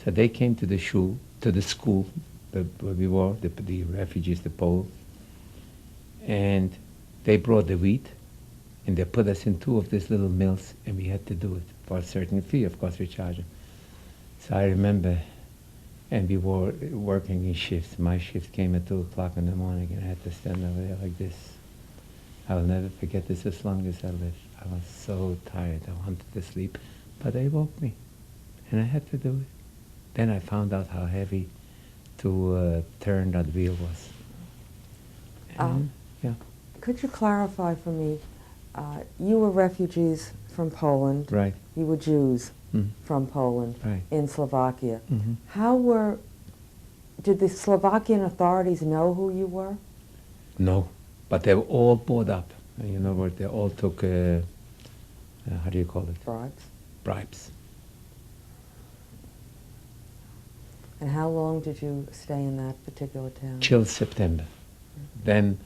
So they came to the shul, to the school where we were, the refugees, the Poles, and they brought the wheat, and they put us in two of these little mills, and we had to do it for a certain fee. Of course, we charge them. So I remember, and we were working in shifts. My shift came at 2 o'clock in the morning, and I had to stand over there like this. I will never forget this as long as I live. I was so tired. I wanted to sleep, but they woke me, and I had to do it. Then I found out how heavy to turn that wheel was. And, yeah. Could you clarify for me, you were refugees from Poland. Right. You were Jews from Poland in Slovakia. Did the Slovakian authorities know who you were? No, but they were all bought up. You know what? They all took, how do you call it? Bribes. Bribes. And how long did you stay in that particular town? Till September. Then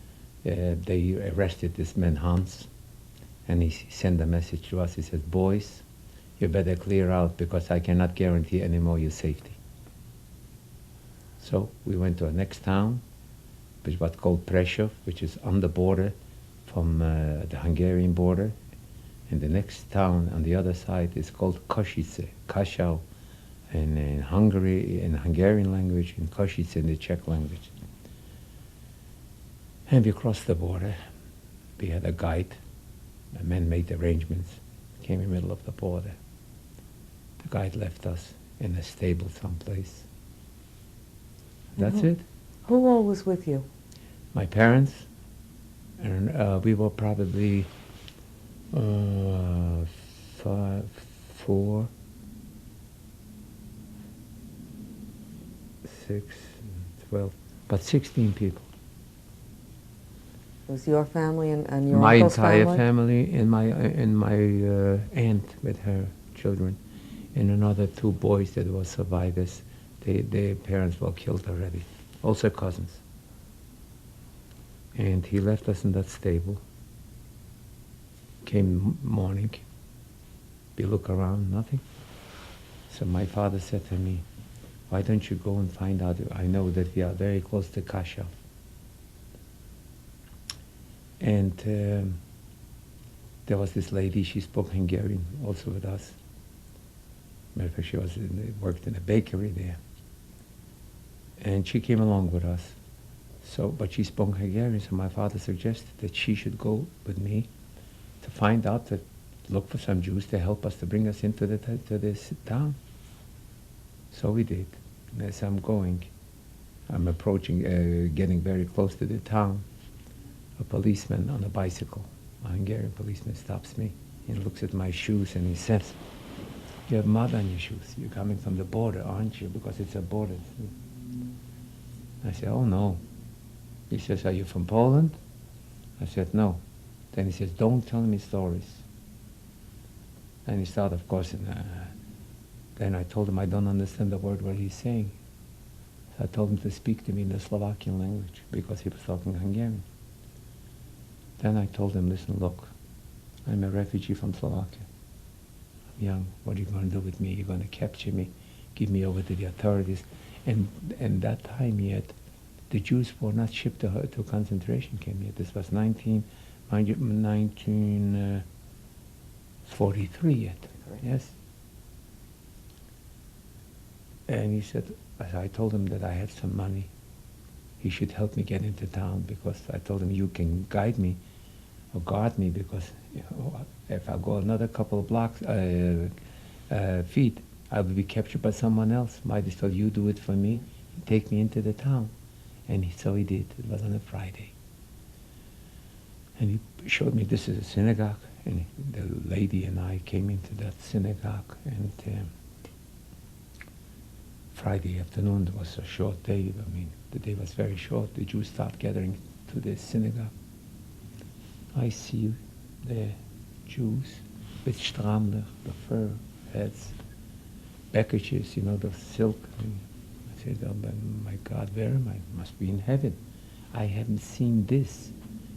they arrested this man Hans, and he sent a message to us. He said, "Boys, you better clear out because I cannot guarantee anymore your safety." So we went to the next town, which was called Prešov, which is on the border from the Hungarian border. And the next town on the other side is called Košice, Kašau, in Hungary, in Hungarian language, and Košice in the Czech language. And we crossed the border. We had a guide. The men made arrangements. Came in the middle of the border. The guide left us in a stable someplace. That's it. Who all was with you? My parents, and we were probably 5, 4, 6, 12, but 16 people. It was your family and your My uncle's entire family? family and my aunt with her children, and another 2 boys that were survivors. Their parents were killed already, also cousins. And he left us in that stable. Came morning, we look around, nothing. So my father said to me, "Why don't you go and find out? I know that we are very close to Kašau." And there was this lady, she spoke Hungarian also with us. Matter of fact, she worked in a bakery there. And she came along with us. So, but she spoke Hungarian, so my father suggested that she should go with me to find out, to look for some Jews to help us, to bring us into to this town. So we did. And as I'm going, I'm approaching, getting very close to the town. A policeman on a bicycle, a Hungarian policeman, stops me and looks at my shoes and he says, "You have mud on your shoes. You're coming from the border, aren't you? Because it's a border." I said, "Oh no." He says, "Are you from Poland?" I said, "No." Then he says, "Don't tell me stories." And he started, of course, then I told him I don't understand the word what he's saying. So I told him to speak to me in the Slovakian language because he was talking Hungarian. Then I told him, "Listen, look, I'm a refugee from Slovakia. I'm young. What are you going to do with me? You're going to capture me, give me over to the authorities." And that time yet, the Jews were not shipped to a concentration camp yet. This was 1943 yet. Yes. And he said, as I told him that I had some money, he should help me get into town, because I told him, "You can guide me or guard me, because if I go another couple of blocks, feet, I will be captured by someone else. Might as well you do it for me, take me into the town." And so he did. It was on a Friday. And he showed me, this is a synagogue, and the lady and I came into that synagogue, and Friday afternoon, it was a short day. I mean, the day was very short. The Jews started gathering to the synagogue. I see the Jews with stramler, the fur heads, packages, the silk. And I said, "Oh my God, where am I? Must be in heaven. I haven't seen this.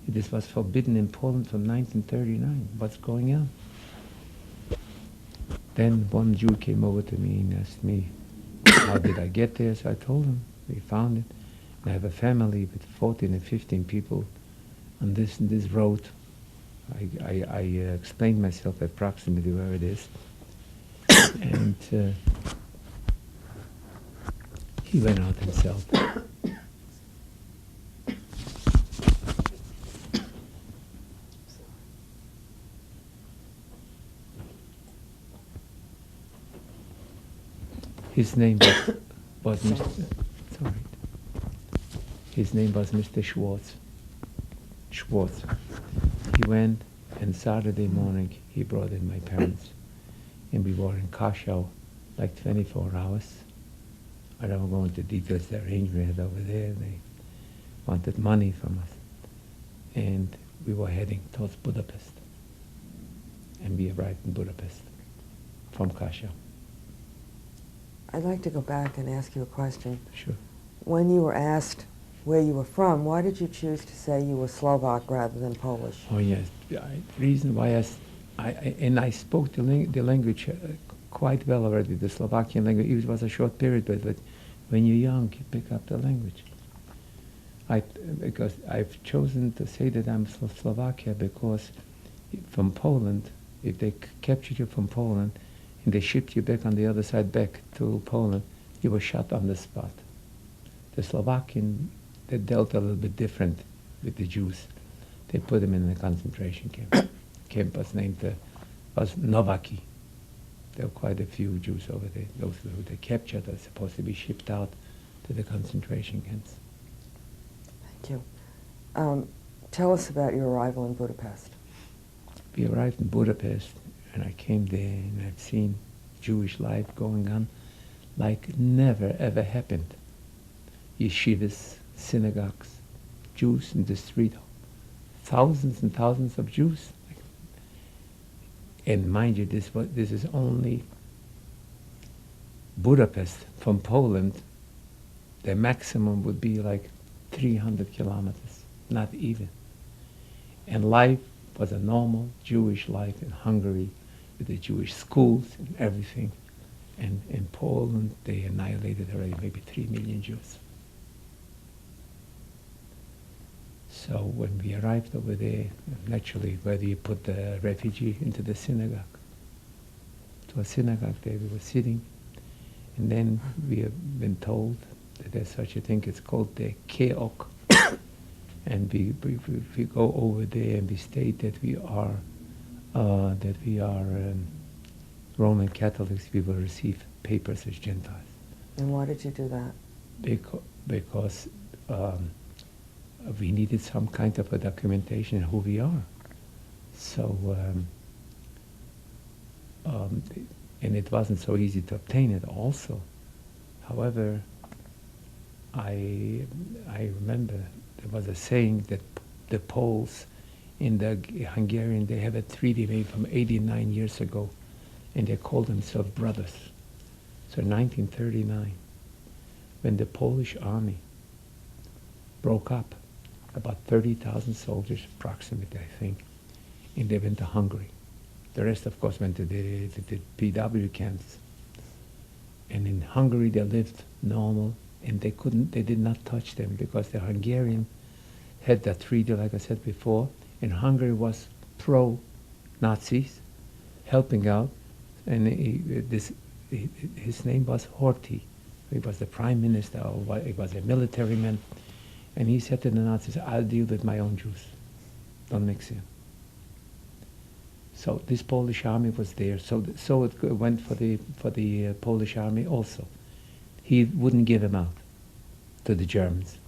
This was forbidden in Poland from 1939. What's going on?" Then one Jew came over to me and asked me, How did I get there? So I told him. We found it. And I have a family with 14 and 15 people on this road. I explained myself approximately where it is. And he went out himself. His name was Mr. Sorry. His name was Mr. Schwerd. He went, and Saturday morning he brought in my parents, and we were in Kaschau like 24 hours. I don't go into details. The arrangement had over there. They wanted money from us, and we were heading towards Budapest. And we arrived in Budapest from Kaschau. I'd like to go back and ask you a question. Sure. When you were asked where you were from, why did you choose to say you were Slovak rather than Polish? Oh yes, the reason why I spoke the language quite well already, the Slovakian language. It was a short period, but when you're young, you pick up the language. Because I've chosen to say that I'm Slovakia because from Poland, if they captured you from Poland and they shipped you back on the other side back to Poland, you were shot on the spot. The Slovakian, they dealt a little bit different with the Jews. They put them in a concentration camp. Camp was named was Novaki. There were quite a few Jews over there. Those who they captured are supposed to be shipped out to the concentration camps. Thank you. Tell us about your arrival in Budapest. We arrived in Budapest, and I came there, and I've seen Jewish life going on like never ever happened. Yeshivas, synagogues, Jews in the street, thousands and thousands of Jews. And mind you, this is only Budapest. From Poland, the maximum would be like 300 kilometers, not even. And life was a normal Jewish life in Hungary, with the Jewish schools and everything. And in Poland, they annihilated already maybe 3 million Jews. So when we arrived over there, naturally, where do you put the refugee? Into the synagogue. To a synagogue there we were sitting, and then we have been told that there's such a thing, it's called the Keok. And we go over there and we state that we are Roman Catholics. We will receive papers as Gentiles. And why did you do that? Because we needed some kind of a documentation of who we are. So, and it wasn't so easy to obtain it also. However, I remember there was a saying that the Poles in the Hungarian, they have a treaty made from 89 years ago, and they called themselves brothers. So in 1939, when the Polish army broke up, about 30,000 soldiers approximately, I think, and they went to Hungary. The rest, of course, went to the PW camps. And in Hungary they lived normal, and they did not touch them because the Hungarian had that treaty, like I said before, and Hungary was pro-Nazis, helping out, and his name was Horthy. He was the prime minister, or he was a military man, and he said to the Nazis, "I'll deal with my own Jews. Don't mix in." So this Polish army was there. So it went for the Polish army also. He wouldn't give them out to the Germans,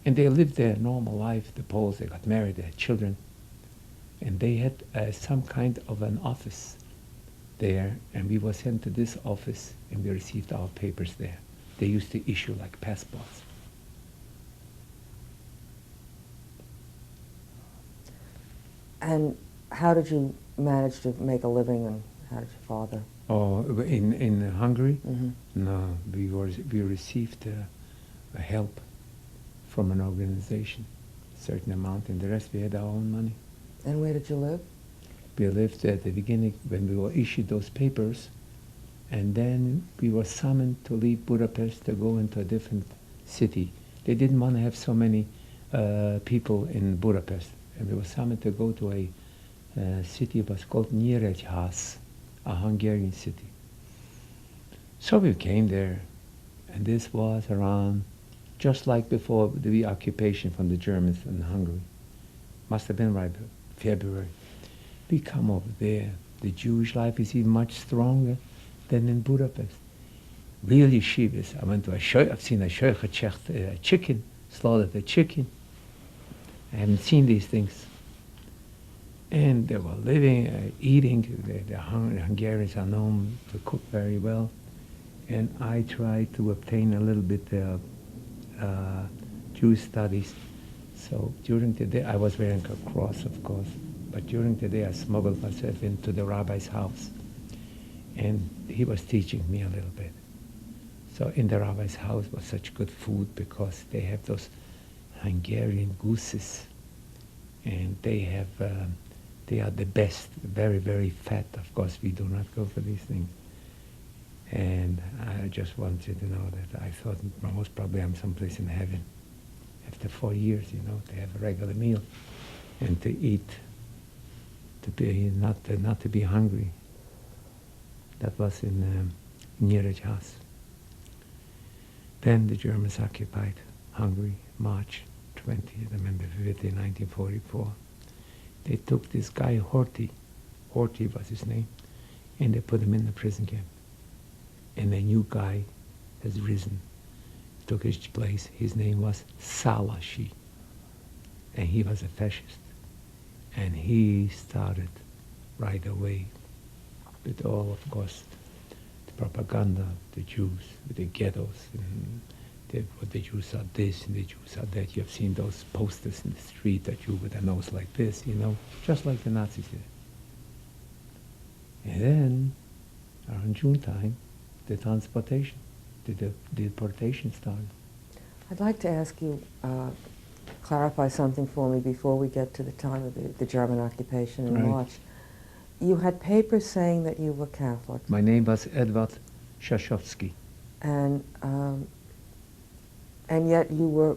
and they lived their normal life. The Poles, they got married, they had children, and they had some kind of an office there, and we were sent to this office, and we received our papers there. They used to issue like passports. And how did you manage to make a living, and how did your father? Oh, in Hungary? Mm-hmm. No, we received help from an organization, a certain amount, and the rest we had our own money. And where did you live? We lived at the beginning, when we were issued those papers, And then we were summoned to leave Budapest to go into a different city. They didn't want to have so many people in Budapest. And we were summoned to go to a city was called Nyíregyház, a Hungarian city. So we came there, and this was around just like before the occupation from the Germans in Hungary. Must have been right February. We come over there. The Jewish life is even much stronger than in Budapest. Real yeshivas. I went to I've seen a shochet chicken, slaughtered a chicken. I haven't seen these things. And they were living, eating. The Hungarians are known to cook very well. And I tried to obtain a little bit of Jewish studies. So during the day, I was wearing a cross, of course, but during the day I smuggled myself into the rabbi's house. And he was teaching me a little bit. So in the rabbi's house was such good food because they have those Hungarian gooses. And they are the best, very, very fat. Of course, we do not go for these things. And I just wanted to know that I thought most probably I'm someplace in heaven. After 4 years, to have a regular meal and to eat, to be not to be hungry. That was in Nyíregyház. Then the Germans occupied Hungary, March 20th, I remember vividly, 1944. They took this guy Horthy was his name, and they put him in the prison camp. And a new guy has risen, took his place. His name was Szálasi, and he was a fascist. And he started right away with all, of course, the propaganda of the Jews, with the ghettos, and the Jews are this and the Jews are that. You have seen those posters in the street, that Jew with a nose like this, just like the Nazis did. And then, around June time, the deportation started. I'd like to ask you, clarify something for me before we get to the time of the German occupation in March. You had papers saying that you were Catholic. My name was Edward Szaszowski. And yet you were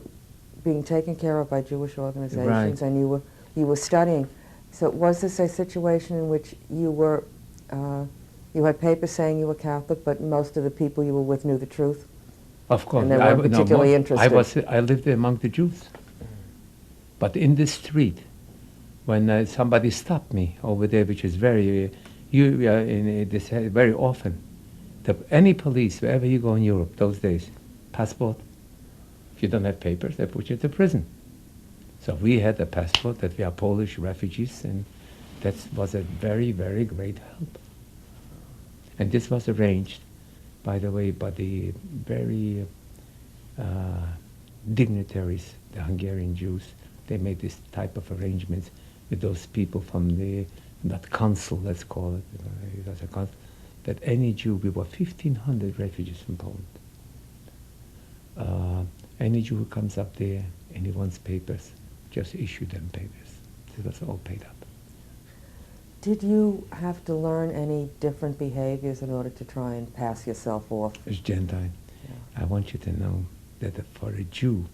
being taken care of by Jewish organizations, right. And you were studying. So was this a situation in which you had papers saying you were Catholic, but most of the people you were with knew the truth? Of course. And they weren't particularly interested. I lived among the Jews. But in the street, when somebody stopped me over there, which is very often, any police, wherever you go in Europe those days, passport, if you don't have papers, they put you to prison. So we had a passport that we are Polish refugees, and that was a very, very great help. And this was arranged, by the way, by the very dignitaries, the Hungarian Jews. They made this type of arrangements with those people from that council, let's call it, it was a council, that any Jew, we were 1,500 refugees from Poland. Any Jew who comes up there and he wants papers, just issue them papers. It was all paid up. Did you have to learn any different behaviors in order to try and pass yourself off? As Gentile, I want you to know that for a Jew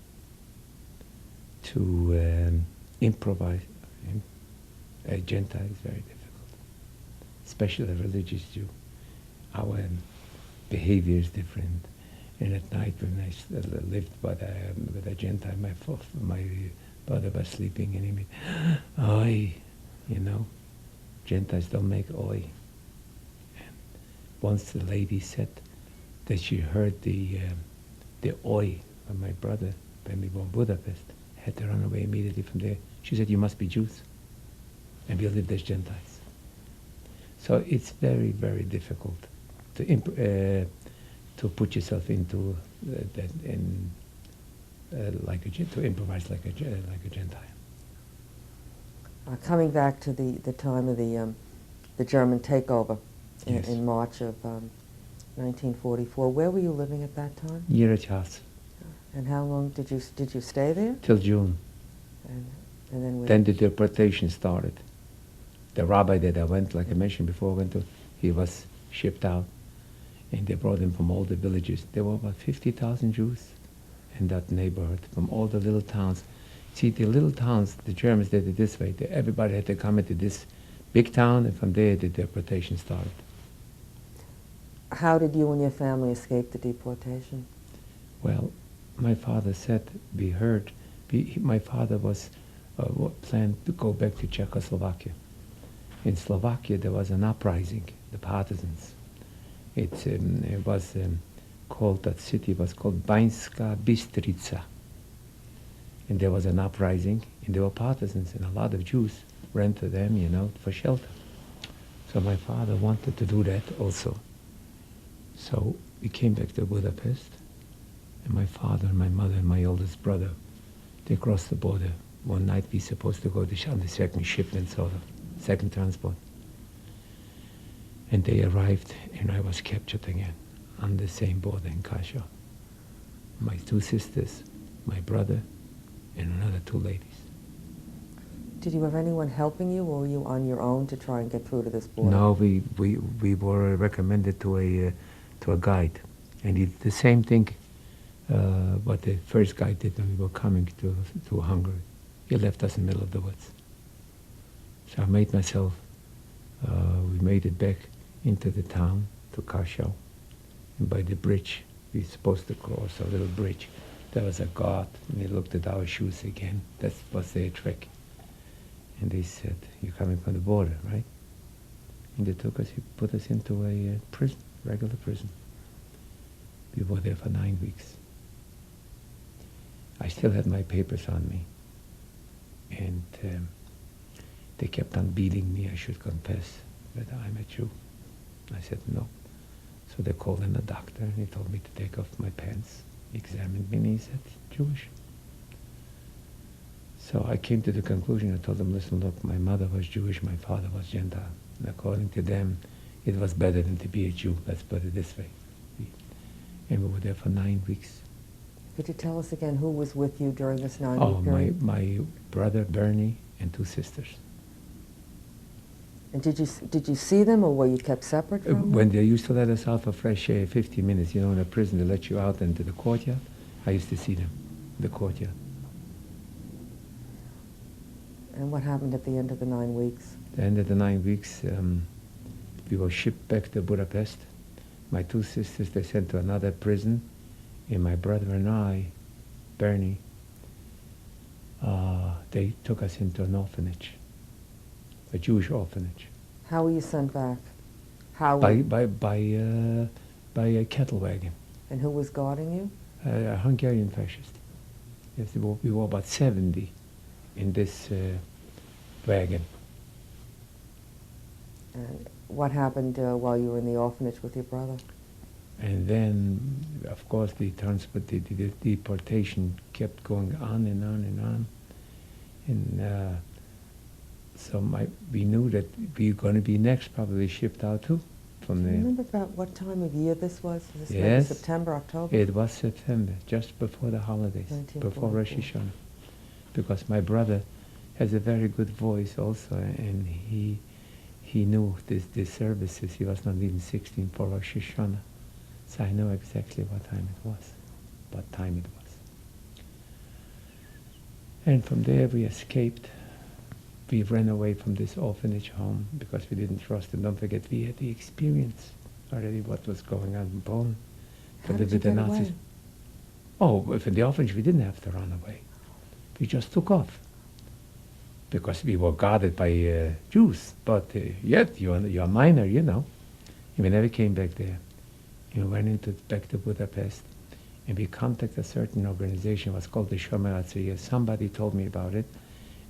to improvise, a Gentile is very difficult, especially a religious Jew. Our behavior is different. And at night when I lived with a Gentile, my brother was sleeping and he made, oi, Gentiles don't make oi. And once the lady said that she heard the oi of my brother when we were in Budapest, had to run away immediately from there. She said, you must be Jews. And we lived as Gentiles. So it's very, very difficult to put yourself into that and to improvise like a Gentile. Coming back to the time of the German takeover in March of 1944, where were you living at that time? Nyíregyház. And how long did you stay there? Till June. And then the deportation started. The rabbi that I went, like I mentioned before, he was shipped out. and they brought them from all the villages. There were about 50,000 Jews in that neighborhood, from all the little towns. See, the little towns, the Germans did it this way. Everybody had to come into this big town, and from there the deportation started. How did you and your family escape the deportation? Well, my father said, we heard, my father was planned to go back to Czechoslovakia. In Slovakia there was an uprising, the partisans. It was called, that city was called Bańska Bystrica. And there was an uprising, and there were partisans, and a lot of Jews ran to them, you know, for shelter. So my father wanted to do that also. So we came back to Budapest, and my father, my mother, and my oldest brother, they crossed the border. One night we supposed to go on the second shipment, sort of, second transport. And they arrived, and I was captured again on the same border in Kashau. My two sisters, my brother, and another two ladies. Did you have anyone helping you, or were you on your own to try and get through to this border? No, we were recommended to a guide, and he did the same thing what the first guide did when we were coming to Hungary. He left us in the middle of the woods. So I made myself, we made it back into the town, to Kashau, and by the bridge, we were supposed to cross a little bridge. There was a guard, and he looked at our shoes again. That was their trick. And they said, "You're coming from the border, right?" And they took us, he put us into a prison, regular prison. We were there for 9 weeks. I still had my papers on me. And they kept on beating me. I should confess that I'm a Jew. I said no. So they called in a doctor, and he told me to take off my pants. He examined me, and he said, "Jewish." So I came to the conclusion. I told them, "Listen, look, my mother was Jewish, my father was Gentile. And according to them, it was better than to be a Jew. Let's put it this way." And we were there for 9 weeks. Could you tell us again who was with you during this 9-week period? My brother Bernie and two sisters. And did you see them, or were you kept separate from them? When they used to let us out for fresh air, 15 minutes, you know, in a prison, they let you out into the courtyard. I used to see them in the courtyard. And what happened at the end of the 9 weeks? At the end of the 9 weeks, we were shipped back to Budapest. My two sisters, they sent to another prison, and my brother and I, Bernie, they took us into an orphanage, a Jewish orphanage. How were you sent back? How? By a cattle wagon. And who was guarding you? A Hungarian fascist. Yes, we were about 70 in this wagon. And what happened while you were in the orphanage with your brother? And then, of course, the deportation kept going on and on and on. And so we knew that we were going to be next, probably shipped out too from Do you there. remember about what time of year this was? Was this maybe Yes. September, October? It was September, just before the holidays, before Rosh 1944. Hashanah. Because my brother has a very good voice also, and he knew the services. He was not even 16 for Rosh Hashanah. So I know exactly what time it was, And from there we escaped. We ran away from this orphanage home because we didn't trust them. Don't forget, we had the experience already what was going on in Poland. How To did live you with the get Nazis. away? Oh, for the orphanage we didn't have to run away. We just took off. Because we were guarded by Jews. But yet, you're a minor, you know. And we never came back there. And we went back to Budapest. And we contacted a certain organization. It was called the Schwerd. Somebody told me about it.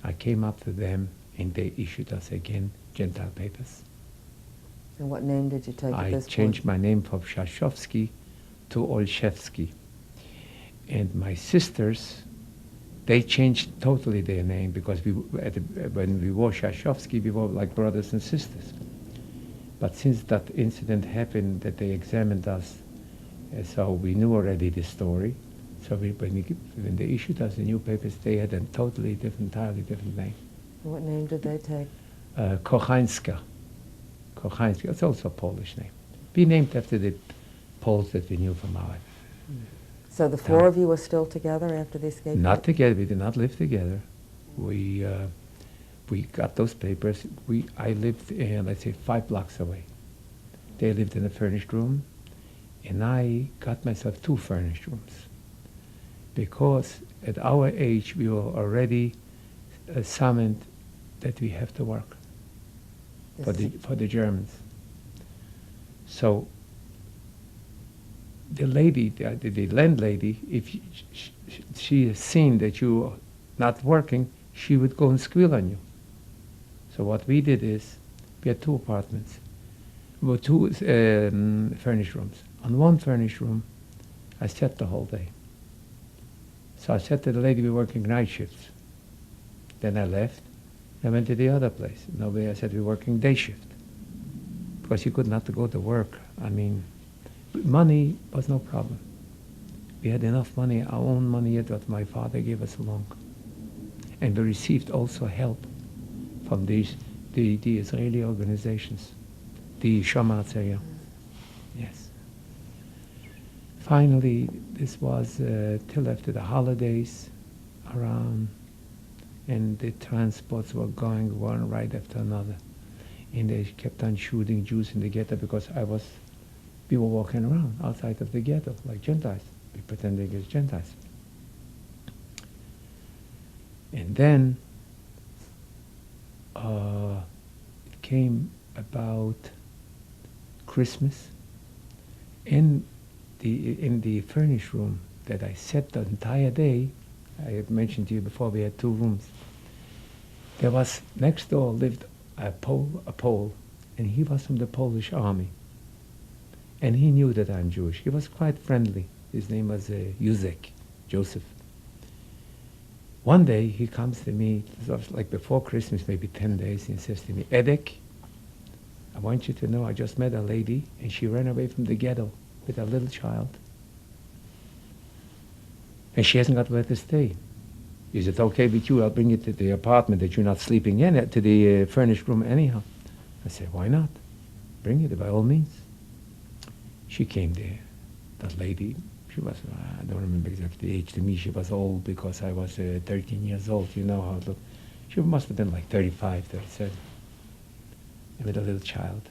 I came up to them, and they issued us again Gentile papers. And what name did you take at I this changed point? my name from Szaszowski to Olszewski. And my sisters, they changed totally their name because when we were Szaszowski, we were like brothers and sisters. But since that incident happened, that they examined us, so we knew already the story. So when they issued us the new papers, they had a entirely different name. And what name did they take? Kochańska. Kochańska, it's also a Polish name. We named after the Poles that we knew from our So the four of you were still together after the escape? Not together. We did not live together. We got those papers. I lived, let's say, 5 blocks away. They lived in a furnished room, and I got myself 2 furnished rooms. Because at our age, we were already summoned that we have to work for the Germans. So the lady, the landlady, if she has seen that you are not working, she would go and squeal on you. So what we did is, we had 2 apartments. We were 2 furnished rooms. On one furnished room, I sat the whole day. So I said to the lady, we're working night shifts. Then I left. I went to the other place. Nobody, I said, we're working day shift. Because you could not go to work. I mean, money was no problem. We had enough money, our own money, that my father gave us along. And we received also help from the Israeli organizations, the Shomer area. Yes. Finally, this was till after the holidays around, and the transports were going one right after another. And they kept on shooting Jews in the ghetto because we were walking around outside of the ghetto like Gentiles. We pretending as Gentiles. And then it came about Christmas. In the furnished room that I sat the entire day, I had mentioned to you before, we had 2 rooms. There was, next door lived a Pole, and he was from the Polish army. And he knew that I'm Jewish. He was quite friendly. His name was Józef, Joseph. One day he comes to me, it was like before Christmas, maybe 10 days, and he says to me, Edek, I want you to know I just met a lady, and she ran away from the ghetto with a little child. And she hasn't got where to stay. Is it okay with you? I'll bring you to the apartment that you're not sleeping in, to the furnished room anyhow. I said, why not? Bring it by all means. She came there. That lady, she was, I don't remember exactly the age. To me, she was old because I was 13 years old. You know how it looked. She must have been like 35, 37. And with a little child.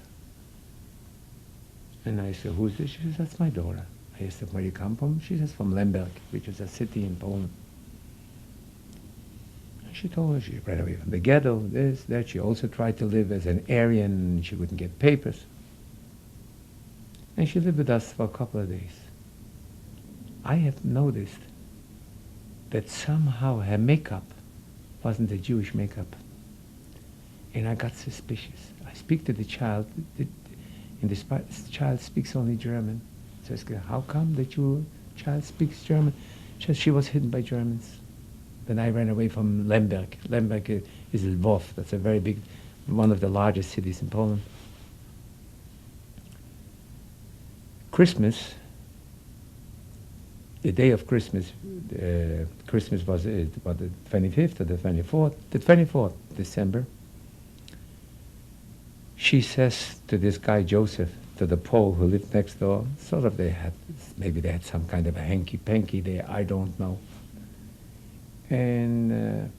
And I said, who's this? She says, that's my daughter. I asked her, where you come from? She says, from Lemberg, which is a city in Poland. And she told her she ran away from the ghetto, this, that. She also tried to live as an Aryan, and she wouldn't get papers. And she lived with us for a couple of days. I have noticed that somehow her makeup wasn't the Jewish makeup. And I got suspicious. I speak to the child, and the child speaks only German. So I said, how come that your child speaks German? She was hidden by Germans. Then I ran away from Lemberg. Lemberg is Lvov. That's a very big, one of the largest cities in Poland. Christmas, the day of Christmas, Christmas was the 25th or the 24th? The 24th December. She says to this guy Joseph, to the Pole who lived next door, sort of maybe they had some kind of a hanky-panky there, I don't know. And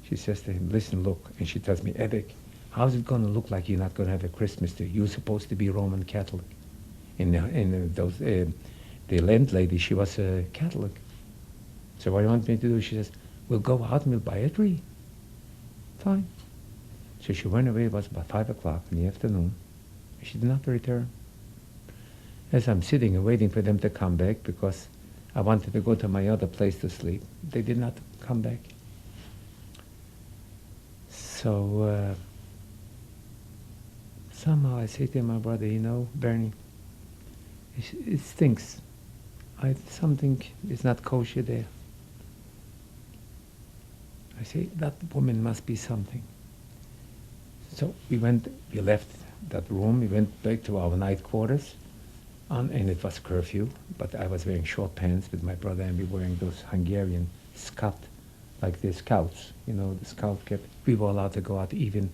she says to him, listen, look, and she tells me, Edek, how's it going to look like you're not going to have a Christmas tree? You're supposed to be Roman Catholic. The landlady, she was a Catholic. So what do you want me to do? She says, we'll go out and we'll buy a tree. Fine. So she went away, it was about 5 o'clock in the afternoon. She did not return. As I'm sitting and waiting for them to come back, because I wanted to go to my other place to sleep, they did not come back. So somehow I say to my brother, you know, Bernie, it stinks. Something is not kosher there. I say, that woman must be something. So we left that room, we went back to our night quarters, and it was curfew, but I was wearing short pants with my brother, and we were wearing those Hungarian scut, like the scouts, you know, the scout cap. We were allowed to go out even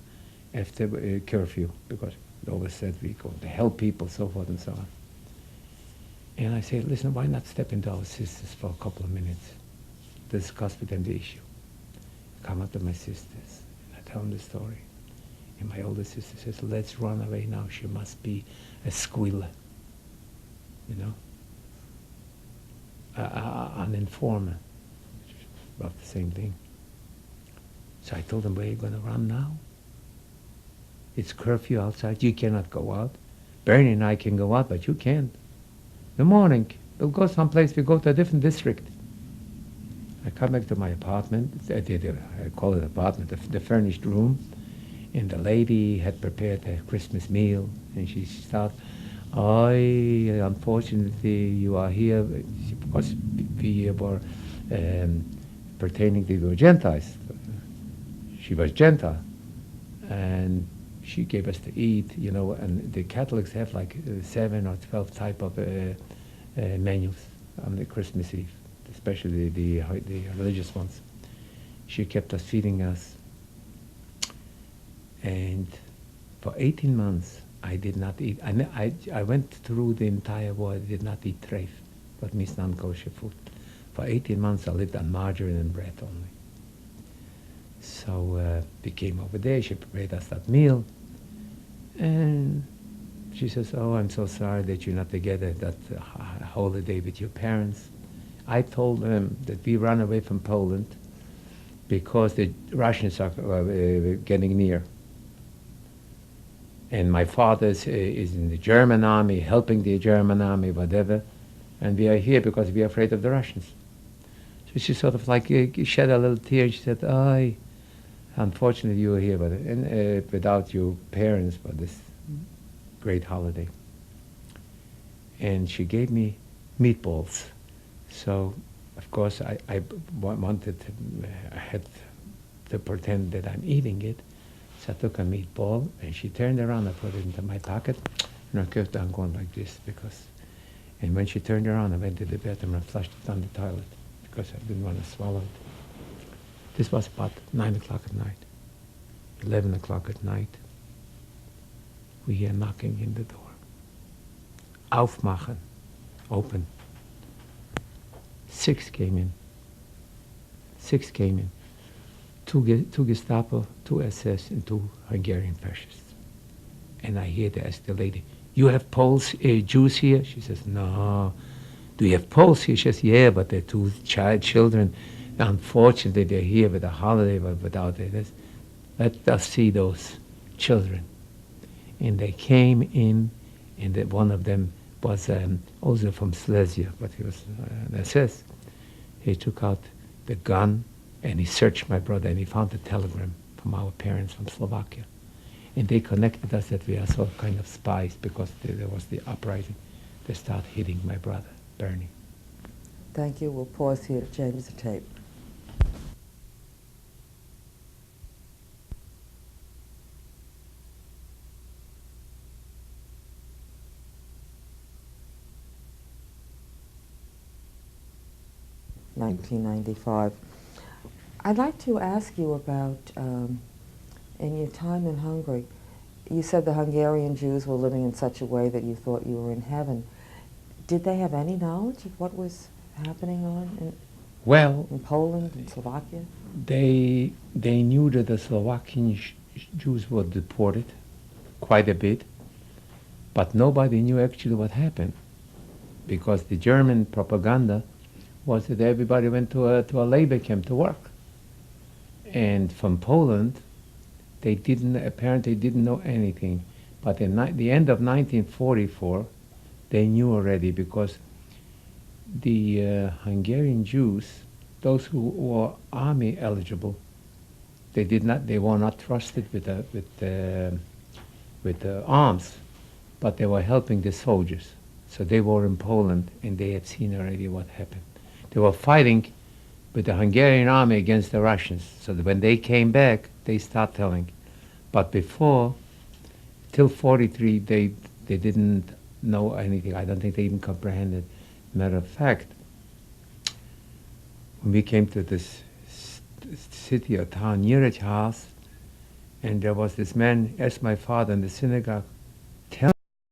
after curfew, because it always said we go to help people, so forth and so on. And I say, listen, why not step into our sisters for a couple of minutes, discuss with them the issue. Come up to my sisters, and I tell them the story. And my older sister says, let's run away now. She must be a squealer, you know, an informer. About the same thing. So I told them, where are you going to run now? It's curfew outside. You cannot go out. Bernie and I can go out, but you can't. In the morning, we'll go someplace. We go to a different district. I come back to my apartment. I call it apartment, the furnished room. And the lady had prepared a Christmas meal. And she started, unfortunately, you are here. Because we were pertaining to the Gentiles. She was Gentile. And she gave us to eat, you know, and the Catholics have like 7 or 12 type of menus on the Christmas Eve, especially the religious ones. She kept us feeding us. And for 18 months, I did not eat. I went through the entire war. I did not eat treif, what means non-kosher food. For 18 months, I lived on margarine and bread only. So we came over there. She prepared us that meal. And she says, oh, I'm so sorry that you're not together that holiday with your parents. I told them that we ran away from Poland because the Russians are getting near. And my father is in the German army, helping the German army, whatever. And we are here because we are afraid of the Russians. So she sort of like shed a little tear. She said, oh, unfortunately you are here without your parents for this great holiday. And she gave me meatballs. So, of course, I had to pretend that I'm eating it. So I took a meatball, and she turned around and put it into my pocket, and I kept on going like this and when she turned around, I went to the bathroom and flushed it down the toilet because I didn't want to swallow it. This was about 9 o'clock at night, 11 o'clock at night. We hear knocking in the door. Aufmachen, open. 6 came in. 6 came in. 2 Gestapo, 2 SS, and 2 Hungarian fascists. And I hear they ask the lady, you have Poles, Jews here? She says, no. Do you have Poles here? She says, yeah, but they're 2 children. Unfortunately, they're here with a holiday, but without this. Let us see those children. And they came in, and one of them was also from Silesia, but he was an SS. He took out the gun, and he searched my brother, and he found a telegram from our parents from Slovakia. And they connected us that we are sort of kind of spies because there was the uprising. They started hitting my brother, Bernie. Thank you. We'll pause here to change the tape. (1995). I'd like to ask you about, in your time in Hungary, you said the Hungarian Jews were living in such a way that you thought you were in heaven. Did they have any knowledge of what was happening in Poland and Slovakia? They knew that the Slovakian Jews were deported quite a bit, but nobody knew actually what happened because the German propaganda was that everybody went to a labor camp to work. And from Poland, they apparently didn't know anything. But in the end of 1944, they knew already because the Hungarian Jews, those who were army eligible, they were not trusted with arms, but they were helping the soldiers. So they were in Poland, and they had seen already what happened. They were fighting with the Hungarian army against the Russians. So that when they came back, they start telling. But before, till 43, they didn't know anything. I don't think they even comprehended. Matter of fact, when we came to this city or town near its house, and there was this man asked my father in the synagogue,